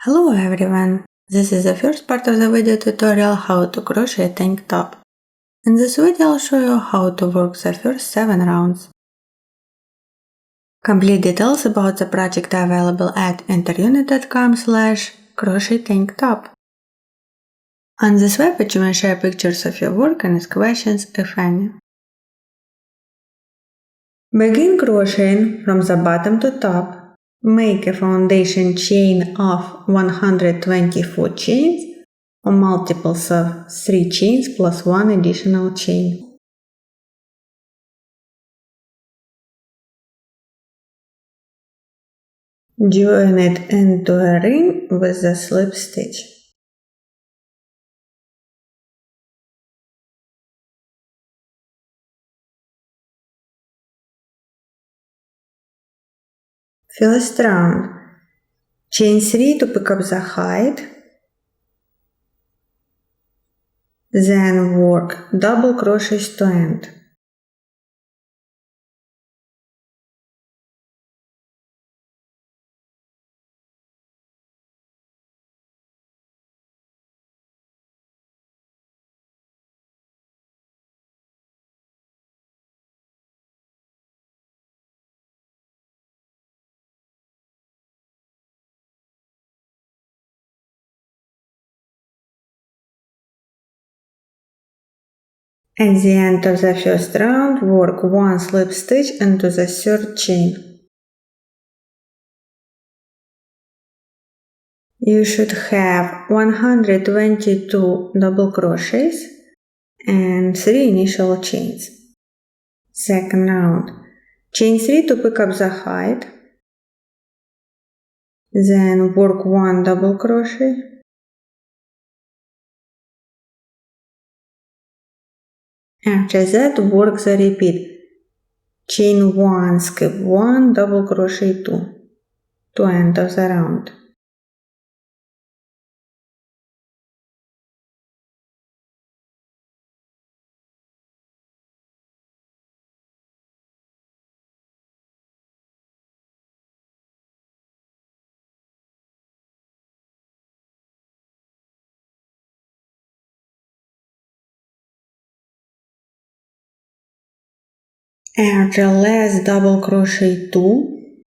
Hello everyone! This is the first part of the video tutorial how to crochet a tank top. In this video I'll show you how to work the first 7 rounds. Complete details about the project are available at interunit.com/crochet-tank-top. On this webpage you may share pictures of your work and ask questions if any. Begin crocheting from the bottom to top. Make a foundation chain of 124 chains or multiples of 3 chains plus 1 additional chain. Join it into a ring with the slip stitch. First round. Chain 3 to pick up the height. Then work double crochets to end. At the end of the first round, work 1 slip stitch into the third chain. You should have 122 double crochets and 3 initial chains. Second round. Chain 3 to pick up the height. Then work 1 double crochet. After that, work the repeat. Chain 1, skip 1, double crochet 2 to end of the round. After last double crochet 2,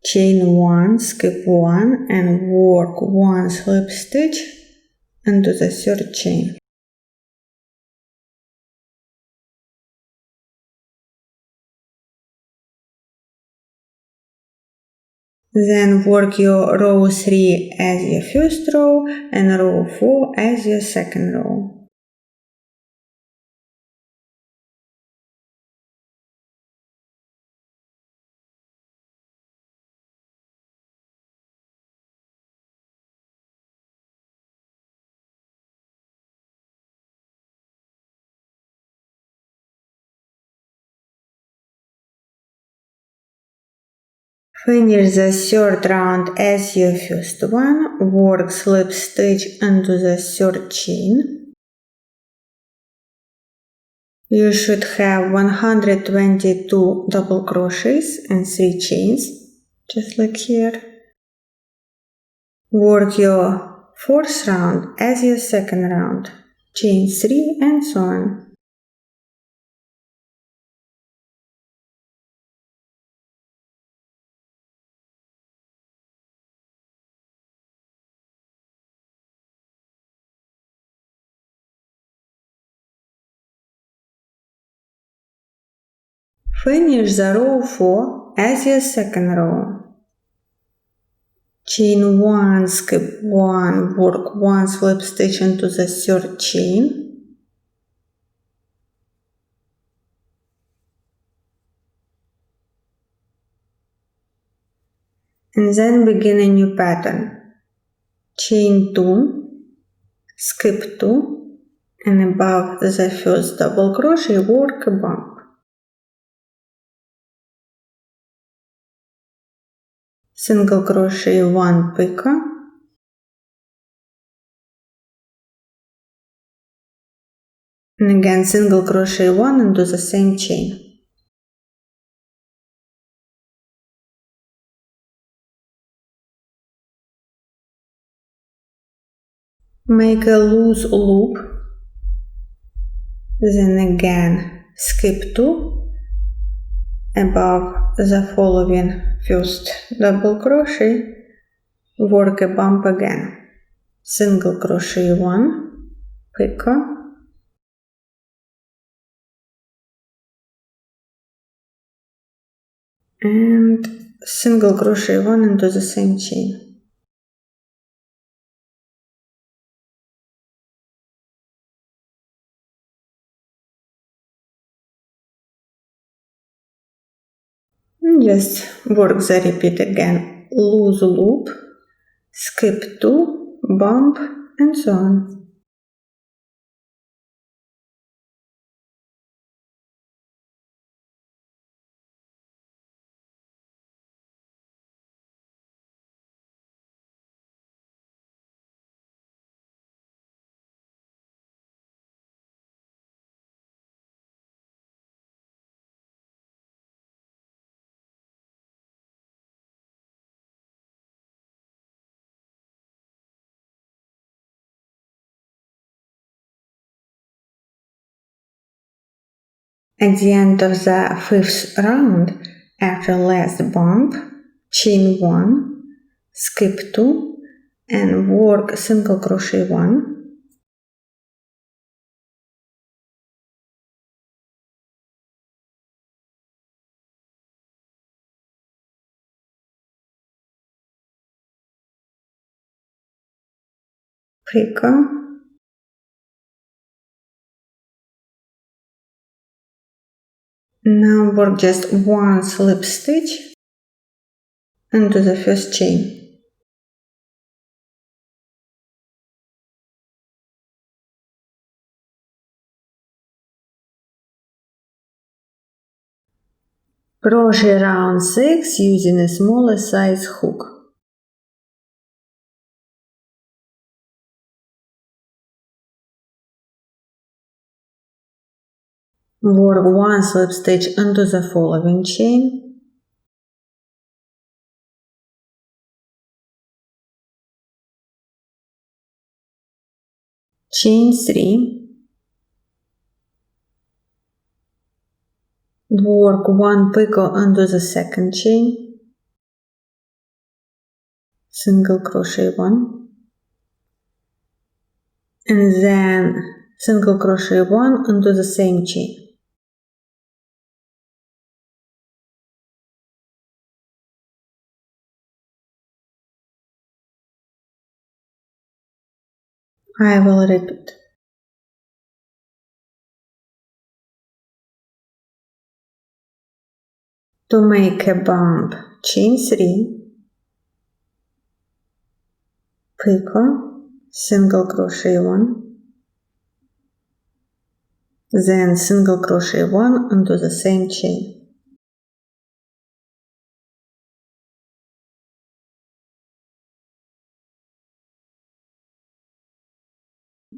chain 1, skip 1 and work 1 slip stitch into the third chain. Then work your row 3 as your first row and row 4 as your second row. Finish the third round as your first one, work slip stitch into the third chain. You should have 122 double crochets and 3 chains, just like here. Work your fourth round as your second round, chain 3 and so on. Finish the row 4 as your second row. Chain 1, skip 1, work 1 slip stitch into the third chain. And then begin a new pattern. Chain 2, skip 2, and above the first double crochet work a bump. Single crochet 1 picot, and again single crochet 1 into the same chain. Make a loose loop, then again skip 2 above the following first double crochet, work a bump again, single crochet 1, picot, and single crochet 1 into the same chain. And just work the repeat again, loose loop, skip 2, bump, and so on. At the end of the fifth round, after last bump, chain 1, skip 2, and work single crochet 1. Picot, now work just one slip stitch into the first chain. Crochet round 6 using a smaller size hook. Work one slip stitch into the following chain. Chain 3. Work one picot into the second chain. Single crochet 1. And then single crochet 1 into the same chain. I will repeat. To make a bump, chain 3, picot, single crochet 1, then single crochet 1 into the same chain.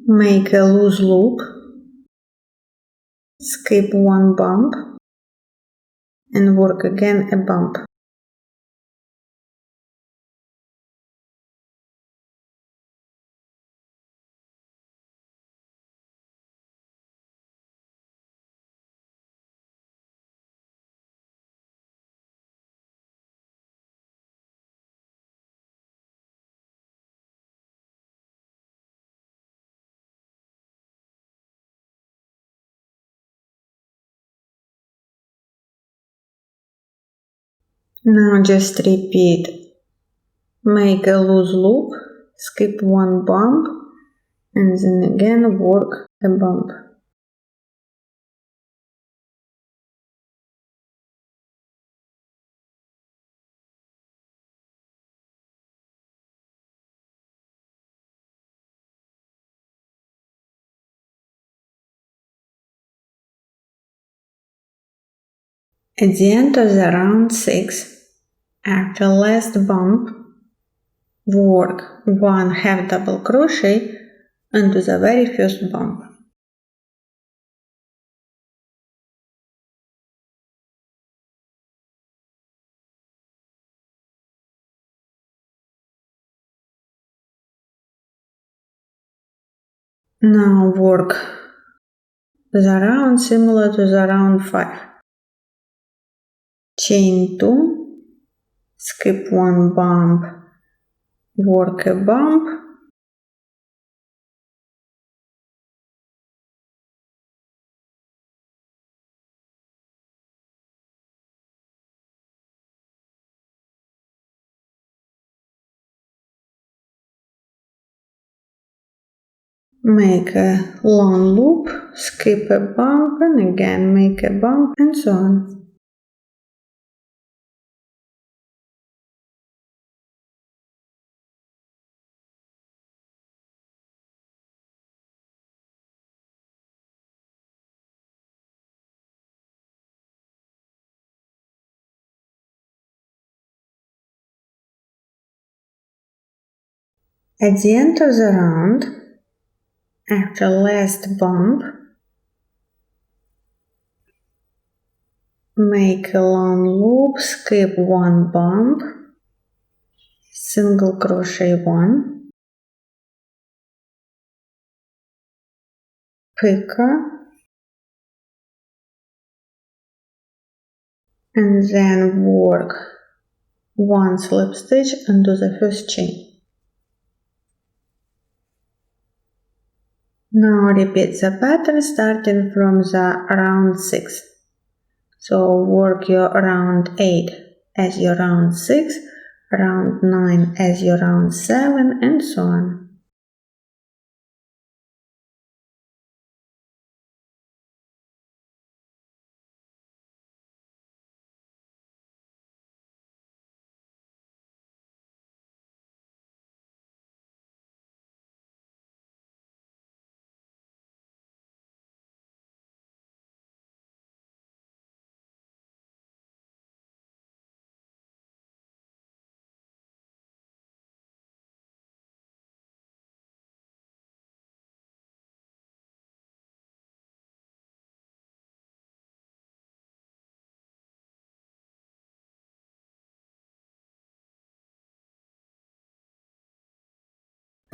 Make a loose loop, skip one bump, and work again a bump. Now just repeat. Make a loose loop, skip one bump, and then again work a bump. At the end of the round 6, after last bump, work one half double crochet into the very first bump. Now work the round similar to the round 5. Chain 2, skip one bump, work a bump, make a long loop, skip a bump and again make a bump and so on. At the end of the round, after last bump, make a long loop, skip one bump, single crochet 1, picker, and then work one slip stitch into the first chain. Now repeat the pattern starting from the round 6. So work your round 8 as your round 6, round 9 as your round 7, and so on.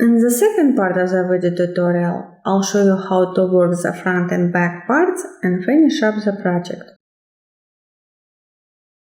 In the second part of the video tutorial, I'll show you how to work the front and back parts and finish up the project.